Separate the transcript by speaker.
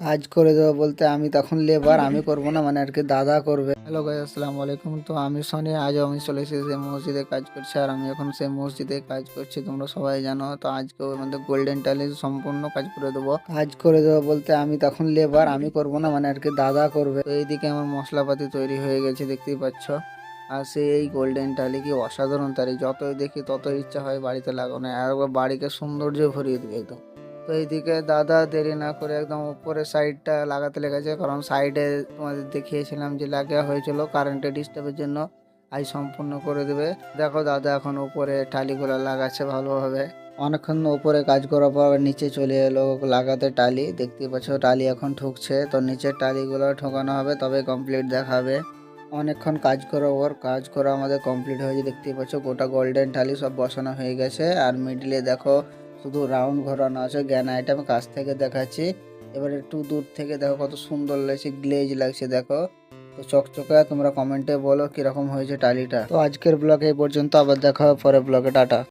Speaker 1: কাজ করে দেবো বলতে আমি তখন লেবার, আমি করব না, মানে আর কি দাদা করবে। হ্যালো গাইস, আসসালামু আলাইকুম। তো আমি শনি, আজ আমি চলে এসেছি সেই মসজিদে কাজ করছি, আর আমি এখন সেই মসজিদে কাজ করছি, তোমরা সবাই জানো। তো আজকে ওর মধ্যে গোল্ডেন টাইলে সম্পূর্ণ কাজ করে দেবো। কাজ করে দেবো বলতে আমি তখন লেবার, আমি করব না, মানে আর কি দাদা করবে। তো এইদিকে আমার মশলাপাতি তৈরি হয়ে গেছে, দেখতেই পাচ্ছ। আর সেই এই গোল্ডেন টাইলে কি অসাধারণ তারি, যতই দেখি ততই ইচ্ছা হয় বাড়িতে লাগানো, আর একবার বাড়িকে সৌন্দর্য ভরিয়ে দিবে একদম। তো এইদিকে দাদা দেরি না করে একদম উপরের সাইডটা লাগাতে লেগেছে, কারণ সাইডে তোমাদের দেখিয়েছিলাম যে লাগা হয়েছিল কারেন্টের ডিস্টার্বের জন্য। আজ সম্পূর্ণ করে দেবে। দেখো দাদা এখন উপরে টালিগুলো লাগাচ্ছে ভালোভাবে। অনেকক্ষণ উপরে কাজ করার পর নিচে চলে এলো লাগাতে টালি, দেখতে পাচ্ছ টালি এখন ঠুকছে। তো নিচের টালিগুলো ঠোকানো হবে তবে কমপ্লিট দেখাবে। অনেকক্ষণ কাজ করার পর কাজ করা আমাদের কমপ্লিট হয়েছে, দেখতেই পাচ্ছ গোটা গোল্ডেন টালি সব বসানো হয়ে গেছে। আর মিডিলে দেখো শুধু রাউন্ড ঘোরানো আছে, গ্যানাইট আমি কাছ থেকে দেখাচ্ছি। এবার একটু দূর থেকে দেখো কত সুন্দর লাগছে, গ্লেজ লাগছে দেখো। তো চকচকে, তোমরা কমেন্টে বলো কিরকম হয়েছে টালিটা। তো আজকের ব্লগে এই পর্যন্ত, আবার দেখা হবে পরের ব্লগে, টাটা।